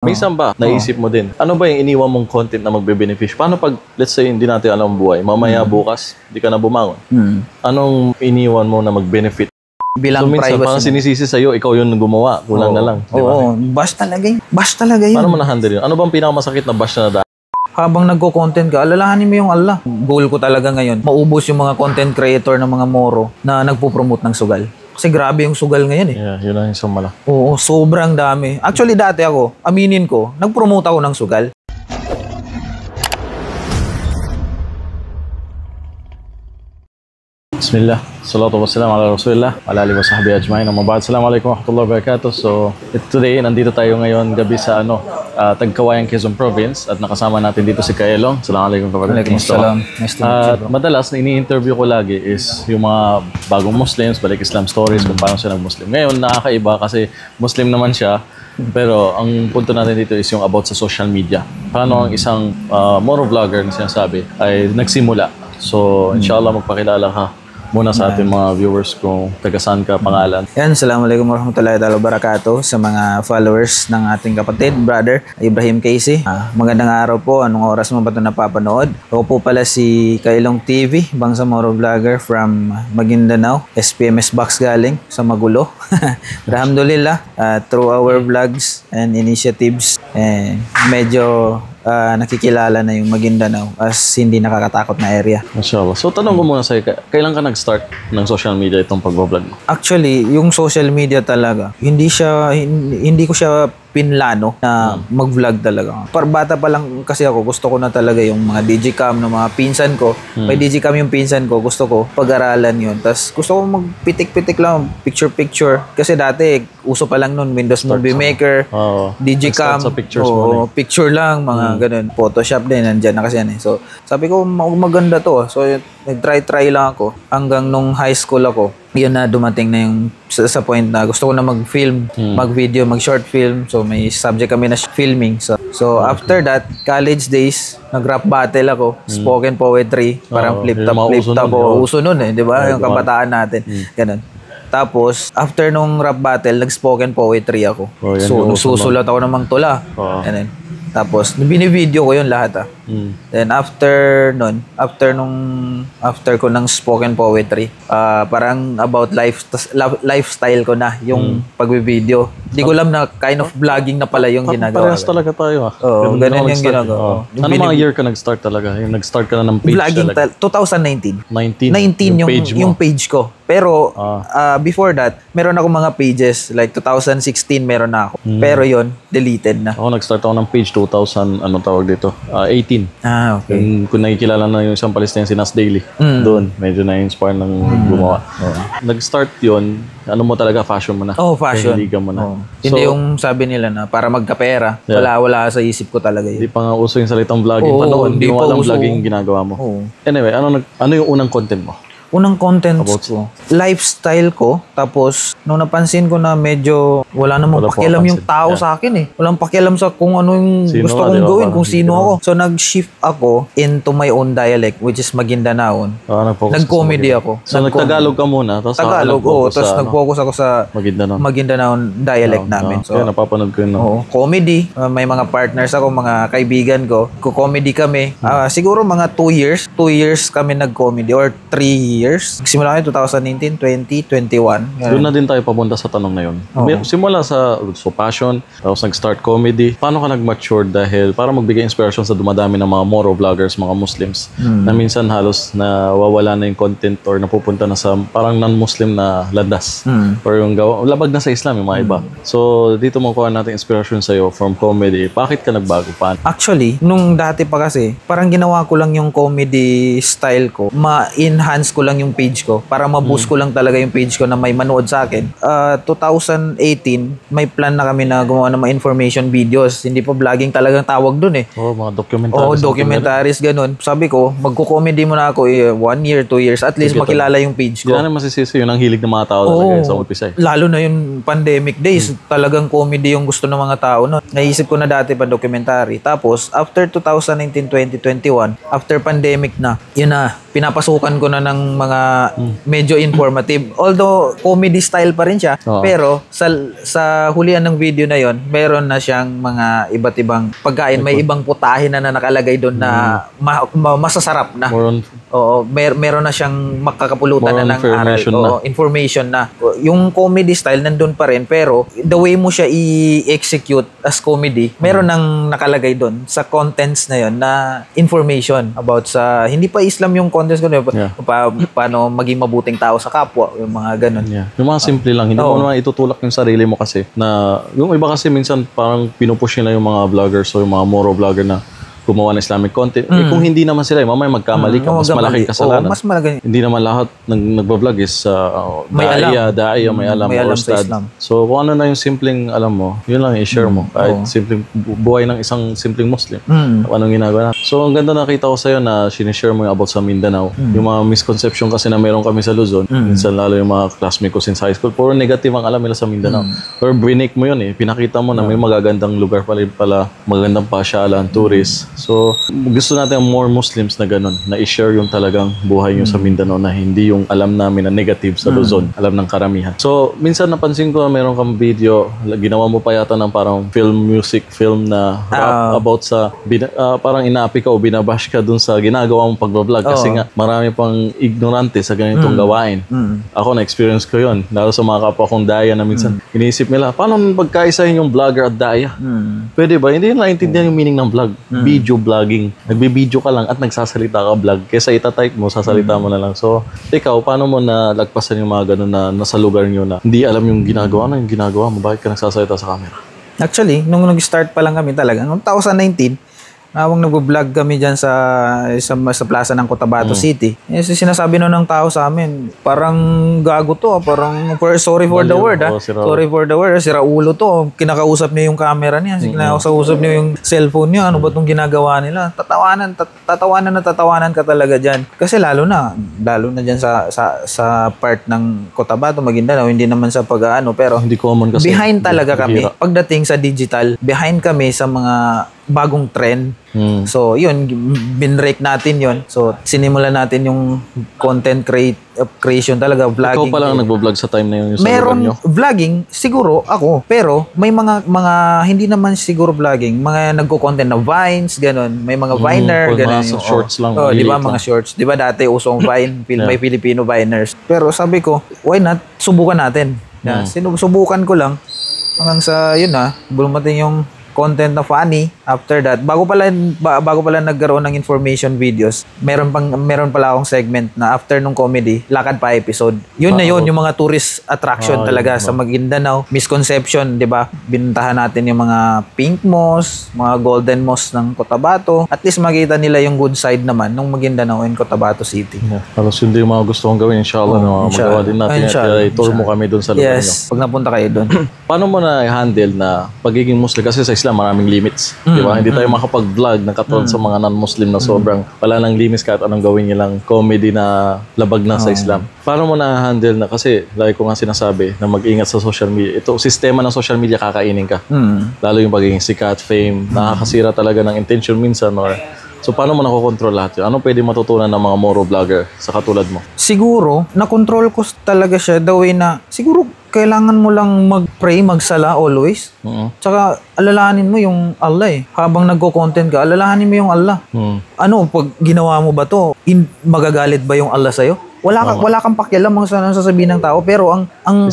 Minsan ba, naisip mo din, ano ba yung iniwan mong content na magbe-benefish? Paano pag, let's say, hindi natin alam ang buhay, mamaya bukas, hindi ka na bumangon. Anong iniwan mo na mag-benefit? Bilang So minsan, privacy parang sinisisi sa'yo, ikaw yung gumawa, kulang na lang. Di ba? Oo, bash talaga yun. Bash talaga yun. Paano mo na-handle yun? Ano bang pinakamasakit na bash na Habang nagko-content ka, alalahanin mo yung Allah. Goal ko talaga ngayon, maubos yung mga content creator ng mga moro na nagpo-promote ng sugal. Kasi grabe yung sugal ngayon eh. Yeah, yun ang isang mala. Oo, sobrang dami. Actually, dati ako, aminin ko, nag-promote ako ng sugal. Bismillah, salatu wassalam ala rasulillah, ala alihi wa sahbihi ajma'in. Mabahad, assalamualaikum warahmatullahi wabarakatuh. So, today, nandito tayo ngayon gabi sa Tagkawayan, Quezon Province at nakasama natin dito si Kaelong. Assalamualaikum kapatid. Waalaikumsalam. Nice to meet you, bro. Madalas na ini-interview ko lagi is yung mga bagong Muslims, balik Islam stories kung paano siya nag-Muslim. Ngayon, nakakaiba kasi Muslim naman siya. Pero ang punto natin dito is yung about sa social media. Paano ang isang moro vlogger na sinasabi ay nagsimula. So, inshallah magpakilala ka muna sa ating mga viewers kung taga-saan ka, pangalan. Yan, assalamualaikum warahmatullahi wabarakatuh sa mga followers ng ating kapatid, brother, Ibrahim Casey. Magandang araw po, anong oras mo ba ito napapanood? Ako po pala si Kailong TV, Bangsamoro Vlogger from Maguindanao, SPMS Box galing sa Magulo. Alhamdulillah, through our vlogs and initiatives, medyo nakikilala na yung Maguindanao as hindi nakakatakot na area. Mashallah. So, tanong ko muna sa'yo, kailan ka nag-start ng social media itong pag-vlog mo? Actually, yung social media talaga, hindi ko siya pinlano na mag-vlog talaga. Bata pa lang kasi ako, gusto ko na talaga yung mga digicam ng mga pinsan ko. May digicam yung pinsan ko, gusto ko pag-aralan yun. Tapos gusto ko magpitik-pitik lang, picture-picture. Kasi dati, uso pa lang nun, Windows Movie Maker, digicam, sa pictures mo picture lang, mga ganun. Photoshop din, nandyan na kasi yan eh. So, sabi ko, maganda to. So, nag-try lang ako. Hanggang nung high school ako, yun na dumating na yung sa point na gusto ko na mag-film, mag-video, mag-short film. So, may subject kami na filming. So after that, college days, nag-rap battle ako, spoken poetry, parang flip-top. Uso nun eh, di ba? Yung kabataan natin. Ganun. Tapos, after nung rap battle, nag-spoken poetry ako. So, susulat ako ng mga tula. Ganun. Tapos, binivideo ko yun lahat Then after ko ng spoken poetry, parang about lifestyle ko na yung pagbi-video. Hindi ko alam na kind of vlogging na pala yung ginagawa. Parehas talaga tayo Oo, ganun yung ginagawa. Ano mga year ka nag-start talaga? Yung nag-start ka na ng page vlogging 2019. 19 yung page ko. Pero before that, meron ako mga pages like 2016 meron na ako. Pero yon deleted na. Ako nag-start ako ng page 2000 anong tawag dito? 18. Okay. Kung nakikilala na yung isang Palestinian si Nas Daily. Doon, medyo na-inspire ng gumawa. Nag-start yun, ano mo talaga, fashion mo na. Fashion. Mo na. Hindi yung sabi nila na para magkapera. Wala sa isip ko talaga yun. Hindi pa nga uso yung salitang vlogging. Hindi mo alam vlogging ginagawa mo. Anyway, ano yung unang content mo? Unang content ko, lifestyle ko. Tapos, nung napansin ko na medyo wala namang pakialam yung tao sa akin eh. Walang pakialam sa kung ano yung gusto kong gawin, kung sino ako. So, nag-shift ako into my own dialect, which is Maguindanaon. Nag-comedy ako. So, nag-Tagalog ka muna? Tagalog, Tapos, nag-focus ako sa Maguindanaon dialect namin. So, napapanood ko yun. Comedy. May mga partners ako, mga kaibigan ko. Ko-comedy kami. Siguro mga 2 years. 2 years kami nag-comedy or 3 years. Simula kami 2019, 20, 21. Doon na din tayo papunta sa tanong na yun. Simula sa passion, tapos nag-start comedy. Paano ka nag-mature dahil para magbigay inspiration sa dumadami ng mga moro vloggers, mga Muslims, na minsan halos nawawala na yung content or napupunta na sa parang non-Muslim na landas. Or yung labag na sa Islam yung mga iba. So, dito makuha natin inspiration sa'yo from comedy. Bakit ka nagbago? Paano? Actually, nung dati pa kasi, parang ginawa ko lang yung comedy style ko. Ma-enhance ko lang yung page ko para ma-boost ko lang talaga yung page ko na may manood sa akin. 2018, may plan na kami na gumawa ng mga information videos. Hindi pa vlogging talagang tawag dun eh. Mga documentaries. Documentaries ganun. Sabi ko, magko-comedy muna ako 1 year, 2 years. At least makilala yung page ko. Hindi na masisisi yun ang hilig ng mga tao talaga sa umpisa. Lalo na yung pandemic days. Talagang comedy yung gusto ng mga tao. No? Naisip ko na dati pa documentary. Tapos, after 2019, 2021, after pandemic na, yun na, pinapasukan ko na ng mga medyo informative. Although comedy style pa rin siya, Oo. pero sa hulihan ng video na yon, meron na siyang mga iba't ibang pagkain, may ibang putahe na nakalagay doon na masasarap na. More on Oo, meron na siyang makakapulutan More na on ng aral. information Oo, information na. Yung comedy style nandun pa rin, pero the way mo siya i-execute as comedy, meron nang nakalagay doon sa contents na yon na information about sa, hindi pa Islam yung contents ko, Yeah. paano maging mabuting tao sa kapwa, yung mga ganun. Yeah. Yung mga simple lang, hindi mo naman itutulak yung sarili mo kasi na yung iba kasi minsan parang pinupush nila yung mga vloggers o yung mga moro vlogger na gumawa ng Islamic content. Eh, kung hindi naman sila, mamaya magkamali ka, mas malaking kasalanan. Mas malaki. Hindi naman lahat nagbablog is May alam. da'iya, may alam, May or alam sa ustad. Islam. So, kung ano na yung simpleng alam mo, yun lang i-share mo. Kahit simpleng buhay ng isang simpleng Muslim. Anong ginagawa natin. So, ang ganda nakita ko sa'yo na sinishare mo yung about sa Mindanao. Yung mga misconception kasi na meron kami sa Luzon. Minsan lalo yung mga classmate ko since high school. Puro negative ang alam nila sa Mindanao. Pero binake mo yun eh. Pinakita mo na may magagandang lugar pala, magagandang pasyalan, tourist. So, gusto natin more Muslims na ganun, na i-share yung talagang buhay nyo sa Mindanao na hindi yung alam namin na negative sa Luzon, alam ng karamihan. So, minsan napansin ko na meron kang video, ginawa mo pa yata ng parang music film na rap about sa, parang inaapi ka o binabash ka dun sa ginagawa mong pagbablog kasi nga marami pang ignorante sa ganitong gawain. Ako na-experience ko yun, lalo sa mga kapwa kong daya na minsan iniisip nila, paano pagkaisahin yung vlogger at daya? Pwede ba? Hindi nila naintindihan yung meaning ng vlog. Video vlogging. Nagbibideo ka lang at nagsasalita ka vlog. Kesa itatype mo, sasalita mo na lang. So, ikaw, paano mo nalagpasan yung mga ganun na nasa lugar nyo na hindi alam yung ginagawa? Ano yung ginagawa mo? Bakit ka nagsasalita sa camera? Actually, nung nag-start pa lang kami talaga, noong 2019, nawang nag-vlog kami dyan sa plaza ng Cotabato City. Sinasabi nun ng tao sa amin, parang gago to, parang sorry for the word. Sorry for the word, sira ulo to. Kinakausap niya yung camera niya, kinakausap niya yung cellphone niya, ano ba itong ginagawa nila? Tatawanan ka talaga dyan. Kasi lalo na dyan sa part ng Cotabato, Maguindanao, hindi naman sa pag-ano, pero Hindi common kasi. behind talaga kami. Hira. Pagdating sa digital, behind kami sa mga bagong trend. So, yun, binrake natin yun. So, sinimulan natin yung content creation talaga, vlogging. Ikaw pa lang nagbo-vlog sa time na yun sa lugar Meron nyo? vlogging, siguro ako. Pero, may mga hindi naman siguro vlogging, mga nagko-content na Vines, ganun. May mga Viner, mga ganun. shorts lang, Oh, di ba, maliit mga lang. shorts. Di ba, dati usong Vine, may Filipino Viners. Pero sabi ko, why not? Subukan natin. Subukan ko lang. Hanggang sa, yun dumating yung content na funny. After that, bago pala nagkaroon ng information videos, meron pala akong segment na after nung comedy, lakad pa episode. Yun na yun, yung mga tourist attraction talaga sa Maguindanao. Misconception, di ba? Binuntahan natin yung mga pink moss, mga golden moss ng Cotabato. At least makita nila yung good side naman ng Maguindanao and Cotabato City. Halos yun din yung mga gusto kong gawin. Inshallah, magawa din natin. Inshallah. I-tour mo kami doon sa lugar nyo. Yes, pag napunta kayo doon. Paano mo na i-handle na pagiging Muslim? Kasi sa Islam, maraming limits. Di ba? Hindi tayo makapag-vlog ng katulad sa mga non-Muslim na sobrang wala nang limits kahit anong gawin nilang comedy na labag na sa Islam. Paano mo na-handle na? Kasi, lagi ko nga sinasabi na mag-ingat sa social media. Ito, sistema ng social media, kakainin ka. Lalo yung pagiging sikat, fame, nakakasira talaga ng intention minsan. So, paano mo nakokontrol lahat yun? Ano pwede matutunan ng mga moro vlogger sa katulad mo? Siguro, na-control ko talaga siya the way na, siguro, kailangan mo lang mag-pray, magsala always. Tsaka, alalahanin mo yung Allah eh. Habang nagko-content ka, alalahanin mo yung Allah. Ano, pag ginawa mo ba to, magagalit ba yung Allah sa'yo? Wala kang pakialam sa sasabihin ng tao, pero ang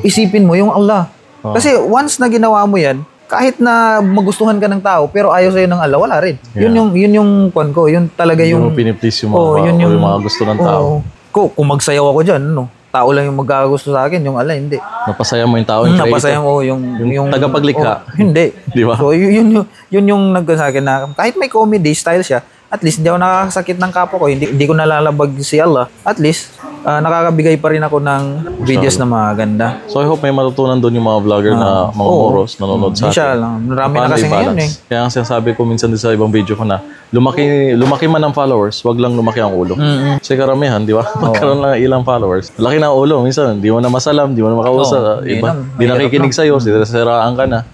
isipin mo yung Allah. Kasi once na ginawa mo yan, kahit na magustuhan ka ng tao, pero ayaw sa'yo ng Allah, wala rin. Yeah. Yun yung kwan ko. Yun talaga yung piniplease yung mga, yung mga gusto ng tao. Kung magsayaw ako dyan, tao lang yung magkagusto sa akin, yung Allah, hindi. Napasaya mo yung tao, yung creator. Napasaya mo yung tagapaglikha. Hindi. Di ba? So, yun yung nagsa akin na, kahit may comedy style siya, at least hindi ako nakakasakit ng kapwa ko, hindi ko nalalabag si Allah. At least, nakakabigay pa rin ako ng videos na maganda. So I hope may matutunan doon yung mga vlogger na mga moros nanonood sa atin. Inshallah. Marami na Paano kasi ngayon i-balance? Kaya ang sinasabi ko minsan din sa ibang video ko na lumaki man ang followers, wag lang lumaki ang ulo. Kasi karamihan, di ba? Magkaroon lang ng ilang followers. Laki na ang ulo, minsan di mo na masalam, di mo na makausap, di nakikinig sa'yo, siraan ka na.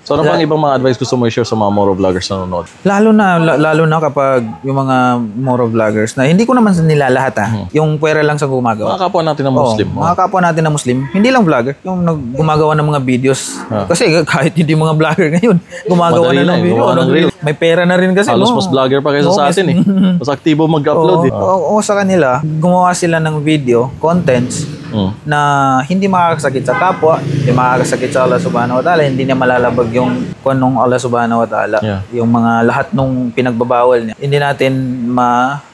So ano pang ibang mga advice gusto mo i-share sa mga moro vloggers na nanonood? Lalo na kapag yung mga moro vloggers na hindi ko naman nila lahat yung pwera lang sa gumagawa. Mga kapwa natin na Muslim. Mga kapwa natin na Muslim, hindi lang vlogger, yung gumagawa ng mga videos. Kasi kahit hindi mga vlogger ngayon, gumagawa Madali na lang, ng video. gawa ng reel. May pera na rin kasi. Halos mas vlogger pa kaysa sa atin eh. Mas aktibo mag-upload eh. Oo, sa kanila, gumawa sila ng video, contents, na hindi makakasakit sa kapwa, hindi makakasakit sa Allah Subhanahu wa Ta'ala, hindi niya malalabag yung kunong Allah Subhanahu wa Ta'ala. Yeah. Yung mga lahat nung pinagbabawal niya. Hindi natin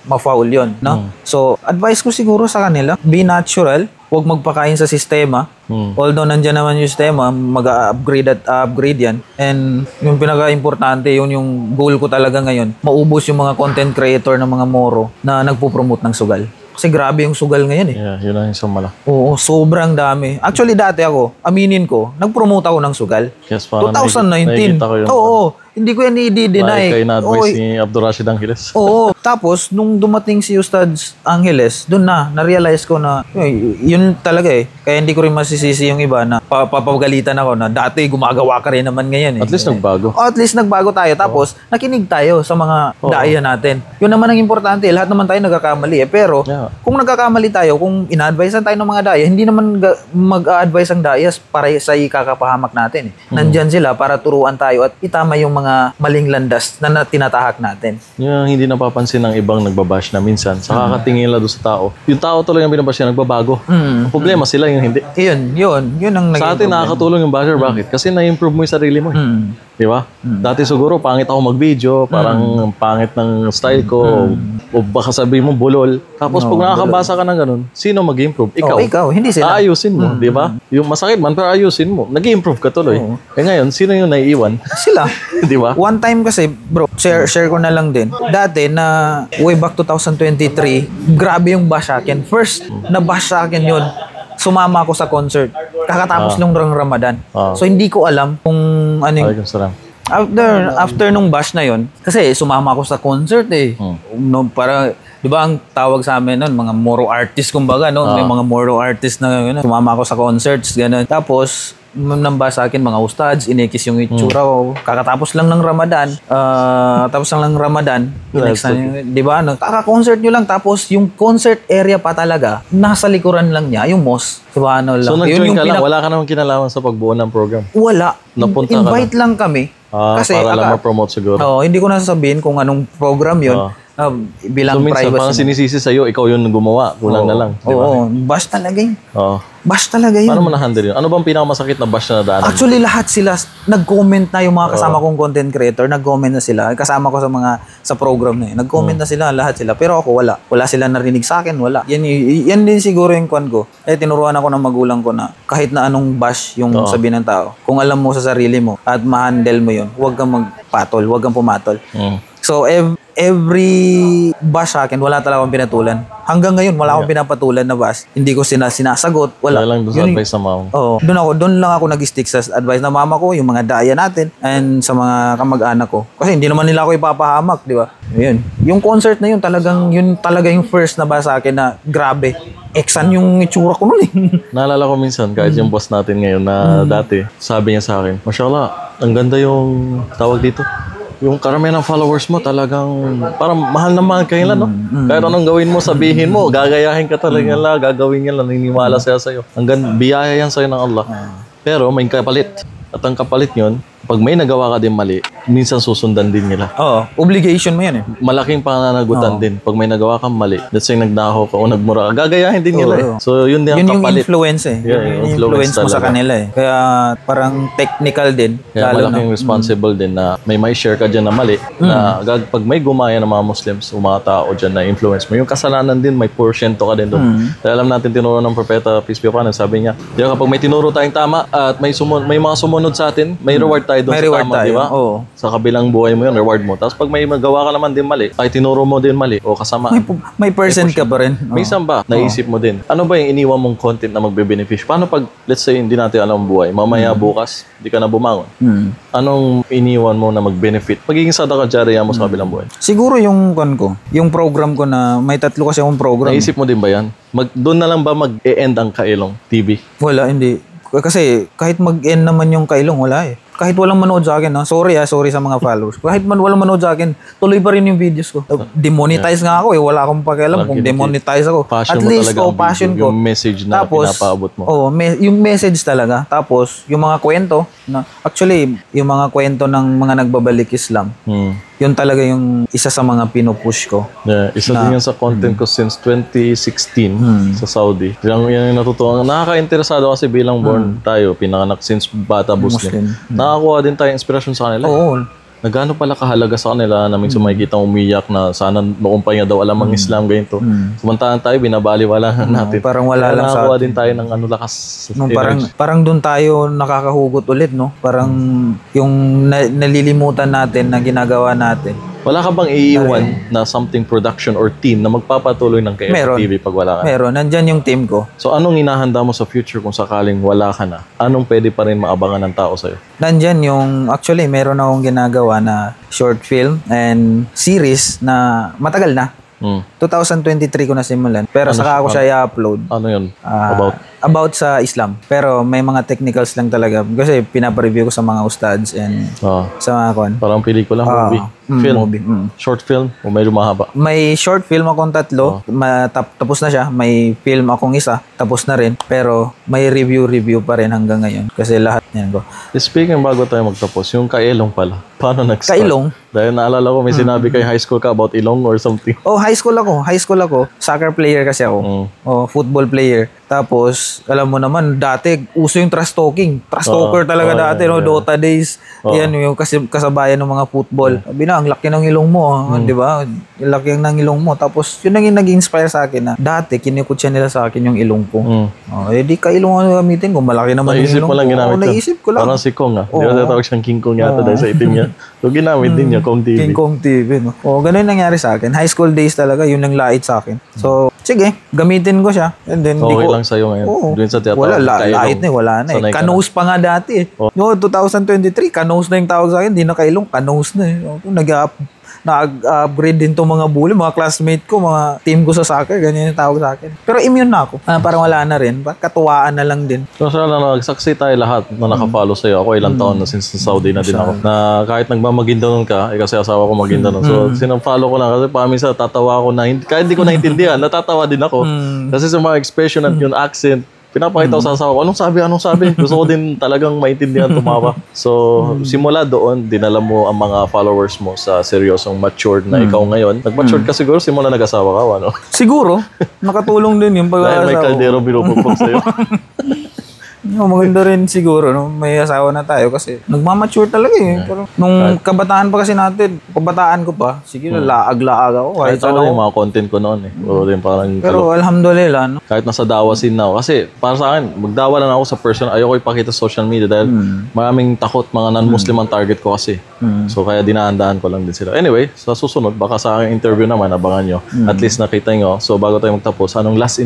ma-foul yun, no? So, advice ko siguro sa kanila, be natural, huwag magpakain sa sistema. Although nandyan naman yung sistema, mag-upgrade at upgrade yan. And yung pinaka-importante, yun yung goal ko talaga ngayon, maubos yung mga content creator ng mga moro na nagpo-promote ng sugal. Kasi grabe yung sugal ngayon eh. Yeah, yun ang isang mala. Oo, sobrang dami. Actually, dati ako, aminin ko, nag-promote ako ng sugal. Yes, parang 2019. nakikita ko yun. Oo, hindi ko yan i-deny. Like kayo na-advise ni Abdul Rashid Angeles. Oo. Tapos, nung dumating si Ustad Angeles, doon na-realize ko na, yun talaga eh. Kaya hindi ko rin masisisi yung iba na papagalitan ako na dati gumagawa ka rin naman ngayon eh. At least nagbago. At least nagbago tayo. Tapos, nakinig tayo sa mga daya natin. Yun naman ang importante. Lahat naman tayo nagkakamali eh. Pero, kung nagkakamali tayo, kung ina-advise tayo ng mga daya, hindi naman mag-a-advise ang dayas para sa ikakapahamak natin eh. Nandyan sila para turuan tayo at itama yung mga maling landas na tinatahak natin. Yung hindi napapansin ng ibang nagbabash na minsan, sa kakatingin lang doon sa tao. Yung tao tuloy yung binabash niya, nagbabago. Ang problema sila yung hindi. Yun ang naging Sa atin nakakatulong yung basher. Bakit? Kasi na-improve mo yung sarili mo. Di ba? Dati siguro pangit ako mag-video, parang pangit ng style ko, o baka sabihin mo bulol. Tapos pag nakakabasa ka ng ganun, sino mag-improve? Ikaw, hindi sila. Aayusin mo, di ba? Yung masakit man, pero ayusin mo. Nag-improve ka tuloy. Eh ngayon, sino yung naiiwan? Sila. Di ba? One time kasi, bro, share ko na lang din. Dati na way back 2023, grabe yung bash sa akin. First na bash sa akin yun, sumama ako sa concert. Kakatapos nung Ramadan. So hindi ko alam kung ano yung... After nung bash na yon, kasi sumama ako sa concert eh. No, para, di ba ang tawag sa amin nun, mga moro artist kumbaga, no? May mga moro artist na sumama ako sa concerts, gano'n. Tapos, namba sa akin mga ustads, inikis yung itsura ko. Kakatapos lang ng Ramadan, di ba? Kaka-concert nyo lang, tapos yung concert area pa talaga, nasa likuran lang niya, yung mosque. Diba, ano lang. So nag-join ka lang, wala ka namang kinalaman sa pagbuo ng program? Wala. Napunta Invite lang kami. Kasi para lang ma-promote siguro. Hindi ko nasasabihin kung anong program yun. Bilang so minsan, privacy. parang sinisisi sa'yo, ikaw yung gumawa. Kulang na lang. Oo. Bash talaga yun. Bash talaga yun. Paano mo na-handle yun? Ano bang pinakamasakit na bash na nadaanan? Actually, lahat sila, nag-comment na yung mga kasama kong content creator, nag-comment na sila. Kasama ko sa program na yun. Nag-comment na sila, lahat sila. Pero ako, wala. Wala sila narinig sa akin, wala. Yan din siguro yung kwan ko. Tinuruan ako ng magulang ko na kahit na anong bash yung sabihin ng tao, kung alam mo sa sarili mo at ma-handle mo yun, huwag kang magpatol, huwag kang pumatol. So, every bash sa akin, wala talaga akong pinatulan. Hanggang ngayon, wala akong pinapatulan na bash. Hindi ko sinasagot. Wala. Lang doon sa advice na mama. Doon lang ako nag-stick sa advice na mama ko, yung mga daya natin, and sa mga kamag-anak ko. Kasi hindi naman nila ako ipapahamak, di ba? Yun. Yung concert na yun, talaga yung first na bash sa akin na grabe. Eksan yung itsura ko nun eh. Naalala ko minsan, kahit yung boss natin ngayon na dati, sabi niya sa akin, Mashallah, ang ganda yung tawag dito. Yung karamihan ng followers mo talagang parang mahal na mahal kayo lang, no? Kahit anong gawin mo, sabihin mo, gagayahin ka talaga lang, gagawin yan lang, naniniwala siya sa'yo. Hanggang biyaya yan sa'yo ng Allah. Pero may kapalit. At ang kapalit yun, pag may nagawa ka din mali, minsan susundan din nila. Obligation mo yan eh. Malaking pananagutan din. Pag may nagawa kang mali, let's say nagdaho ka o nagmura ka, gagayahin din nila eh. So yun din ang kapalit. Yung influence eh. Yung influence mo sa kanila eh. Kaya parang technical din. Kaya malaking responsible din na may share ka dyan na mali. Na pag may gumaya ng mga Muslims, mga tao dyan na influence mo, yung kasalanan din, may porsyento ka din doon. Dahil alam natin, tinuro ng Propeta, peace be upon him, sabi niya, kapag may tinuro tayong tama at may mga sumunod sa atin, may reward tayo doon sa tama, di ba? sa kabilang buhay mo yun, reward mo. Tapos pag may magawa ka naman din mali, ay tinuro mo din mali o kasama. May percent ka pa rin. Minsan ba, naisip mo din, ano ba yung iniwan mong content na magbe-benefish? Paano pag, let's say, hindi natin alam ang buhay, mamaya bukas, hindi ka na bumangon. Anong iniwan mo na mag-benefit? Magiging sadaka jariyah mo sa kabilang buhay. Siguro yung yung program ko na may 3 kasi akong program. Naisip mo din ba yan? Doon na lang ba mag-e-end ang Kailong TV? Wala, hindi. Kasi kahit mag-end naman yung Kailong, wala eh. Kahit walang manood sa akin, sorry sa mga followers. Kahit walang manood sa akin, tuloy pa rin yung videos ko. Demonetize nga ako eh. Wala akong pakialam kung demonetize ako. Passion At mo least, talaga passion ko. Yung message na pinapaabot mo. Yung message talaga. Tapos, yung mga kwento, actually, yung mga kwento ng mga nagbabalik Islam, yun talaga yung isa sa mga pinupush ko. Yeah, isa din yan sa content ko since 2016 sa Saudi. Yan yung natutuwa. Nakaka-interesado kasi bilang born tayo, pinanganak since bata Muslim. Nakakuha din tayong inspirasyon sa kanila. Oo. Nagano pala kahalaga sa kanila na minsan makikita umiyak na sana noong pa niya daw alam ang Islam ganito. Samantalang tayo binabaliwala natin. Parang wala lang sa nakakuha din tayo ng lakas sa parang doon tayo nakakahugot ulit, no? Parang yung nalilimutan natin na ginagawa natin. Wala ka bang iiwan na something production or team na magpapatuloy ng KFTV pag wala ka? Meron. Nandyan yung team ko. So anong hinahanda mo sa future kung sakaling wala ka na? Anong pwede pa rin maabangan ng tao sa'yo? Nandyan actually meron akong ginagawa na short film and series na matagal na. 2023 ko na simulan. Pero saka ako siya i-upload. Ano yun? About sa Islam. Pero may mga technicals lang talaga. Kasi pinapareview ko sa mga ustads and sa mga kon. Parang pelikula, movie. Film. Movie. Short film o may lumahaba? May short film akong 3. Tapos na siya. May film akong 1. Tapos na rin. Pero may review pa rin hanggang ngayon. Kasi lahat yan ko. Speaking bago tayo magtapos, yung Kailong pala. Paano nag-start? Kailong? Dahil naalala ko may sinabi kay high school ka about Ilong or something. High school ako. Soccer player kasi ako. Football player. Tapos, alam mo naman, dati, uso yung trash talking. Trash talker talaga dati, no? Dota days. Yan, yung kasabayan ng mga football. Sabi na, ang laki ng ilong mo, di ba? Yung laki ng ilong mo. Tapos, yun ang nag-inspire sa akin na dati, kinikutsa nila sa akin yung ilong ko. Di ka ilong ang gamitin ko. Malaki naman yung ilong ko. Naisip mo lang ginamit ko. Naisip ko lang. Parang si Kong, Di ba natawag siyang King Kong yata dahil sa itim niya? So, ginamit din niya, Kong TV. King Kong TV, no? Ganun nangyari sa akin. High school days talaga, yun ang lait sa akin. So, sige, gamitin ko siya. And then, okay lang sa'yo ngayon. Doon sa wala, lait na wala na eh. Kanose pa nga dati eh. No, 2023, kanose na yung tawag sa akin. Di na kailong, kanose na eh. Nag-upgrade din to mga bully, mga classmate ko, mga team ko sa soccer, ganyan yung tawag sa akin. Pero immune na ako. Parang wala na rin. Katuwaan na lang din. So, nagsaksi tayo lahat na nakafollow sa'yo. Ako ilang taon na since Saudi na din ako. Na kahit nagmamagindanon ka, kasi asawa ko magindanon. So, sinang-follow ko lang. Kasi paminsan tatawa ako na, kahit hindi ko naintindihan, natatawa din ako. Kasi sa mga expression at yung accent, pinapakita ko sa asawa ko, anong sabi? Gusto ko din talagang maintindihan, tumawa. So, simula doon, dinala mo ang mga followers mo sa seryosong matured na ikaw ngayon. Nag-matured ka siguro, simula nag-asawa ka, ano? Siguro. Nakatulong din yung dahil may kaldero binupupog sa'yo. Maganda rin siguro, no? May asawa na tayo kasi nagmamature talaga eh. Pero nung kabataan pa kasi natin, kabataan ko pa, sige, laag-laag ako. Kahit ako yung mga content ko noon eh. O din parang pero alhamdulillah, no? Kahit nasa dawa scene na ako. Kasi para sa akin, magdawa lang ako sa person. Ayoko ipakita sa social media dahil maraming takot, mga non-Muslim ang target ko kasi. So kaya dinahandaan ko lang din sila. Anyway, sa susunod, baka sa aking interview naman, abangan nyo. At least nakita nyo. So bago tayo magtapos, anong last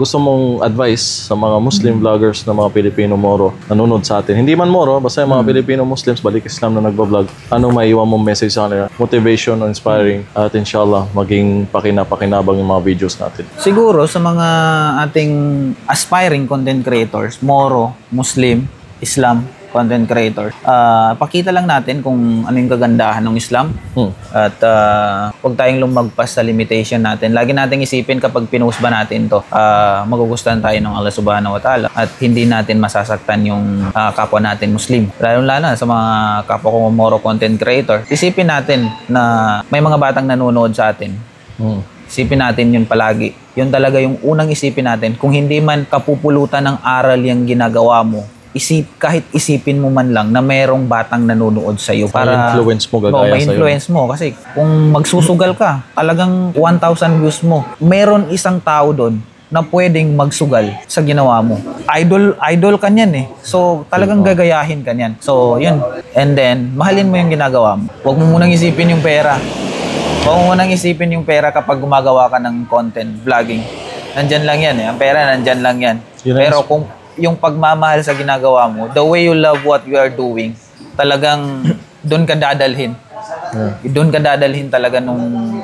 gusto mong advice sa mga Muslim vloggers na mga Pilipino Moro nanonood sa atin? Hindi man Moro, basta yung mga Pilipino Muslims, balik Islam na nagbablog. Anong maiwan mong message sa kanila? Motivation, inspiring, at inshallah, maging pakinapakinabang yung mga videos natin. Siguro sa mga ating aspiring content creators, Moro, Muslim, Islam, content creator. Pakita lang natin kung ano yung kagandahan ng Islam. At huwag tayong lumagpas sa limitation natin. Lagi nating isipin kapag pinost ba natin to, magugustuhan tayo ng Allah Subhanahu wa Ta'ala at hindi natin masasaktan yung kapwa natin Muslim. Lalo-lalo sa mga kapwa ko Moro content creator. Isipin natin na may mga batang nanonood sa atin. Isipin natin yun palagi. Yun talaga yung unang isipin natin. Kung hindi man kapupulutan ng aral yung ginagawa mo, kahit isipin mo man lang na mayroong batang nanonood sa iyo para influence mo gagaya may influence mo kasi kung magsusugal ka, talagang 1,000 views mo. Meron isang tao doon na pwedeng magsugal sa ginawa mo. Idol ka niyan eh. So, talagang gagayahin ka niyan. So, yun. And then, mahalin mo yung ginagawa mo. Huwag mo munang isipin yung pera. Huwag mo munang isipin yung pera kapag gumagawa ka ng content, vlogging. Nandyan lang yan eh. Ang pera, nandyan lang yan. Pero kung yung pagmamahal sa ginagawa mo, the way you love what you are doing, talagang doon ka dadalhin. Doon ka dadalhin talaga nung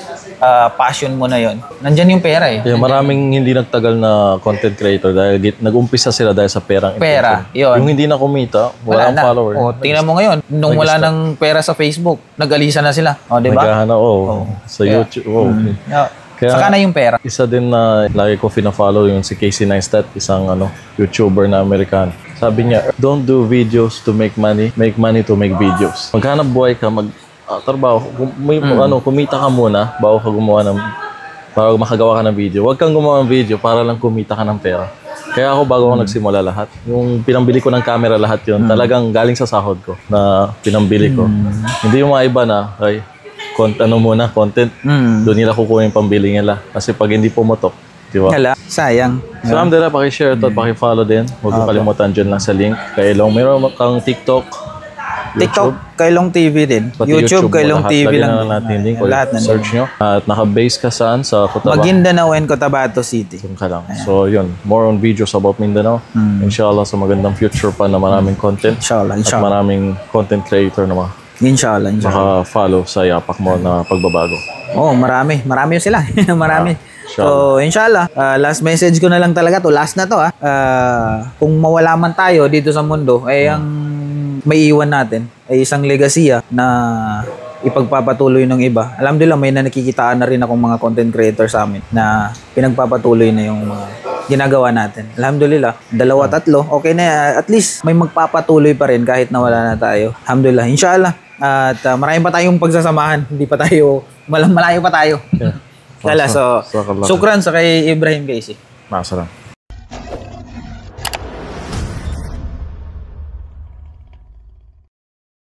passion mo na yon. Nandyan yung pera eh. Yeah, maraming hindi nagtagal na content creator dahil nag-umpisa sila dahil sa perang pera, intention. yun. Yung hindi na kumita, walang follower. O, tingnan mo ngayon, nung wala ng pera sa Facebook, nag-alisa na sila. O, di ba? Naghahanap, sa YouTube. Kaya, saka na yung pera. Isa din na lagi ko fina-follow yung si Casey Neistat, isang YouTuber na Amerikano. Sabi niya, don't do videos to make money to make videos. Maghanap buhay ka, trabaho, kumita ka muna bago makagawa ka ng video. Huwag kang gumawa ng video para lang kumita ka ng pera. Kaya ako bago ako nagsimula lahat, yung pinambili ko ng camera lahat yun, talagang galing sa sahod ko na pinambili ko. Hindi yung mga iba na, content, doon nila kukuha yung pambili nila. Kasi pag hindi pumotok, di ba? Hala, sayang. So, alhamdulillah, paki-share ito at paki-follow din. Huwag mo kalimutan dyan lang sa link. Kay Long, meron kang TikTok, TikTok, Kailong TV din. pati YouTube, Kailong lahat. TV Lagyan lang. na natin link. Lahat na Search nyo. At naka-base ka saan? Sa Cotabato. Maguindanao and Cotabato City. Doon ka lang. So, yun. More on videos about Mindanao. Inshallah, sa magandang future pa na maraming content. Inshallah, At maraming content creator na Inshallah. maka-follow sa Yapak mo na pagbabago. Oh, marami. Marami sila. Marami. So, inshallah, last message ko na lang talaga to. Last na to kung mawala man tayo dito sa mundo, ay ang may iwan natin ay isang legasiya na ipagpapatuloy ng iba. Alhamdulillah, may nakikitaan na rin akong mga content creator sa amin na pinagpapatuloy na yung mga ginagawa natin. Alhamdulillah, 2, 3, okay na. At least may magpapatuloy pa rin kahit nawala na tayo. Alhamdulillah, inshallah. At marami pa tayong pagsasamahan. Hindi pa tayo, malayo pa tayo. Kala, so, sukran sa kay Ibrahim Casey. Masalam.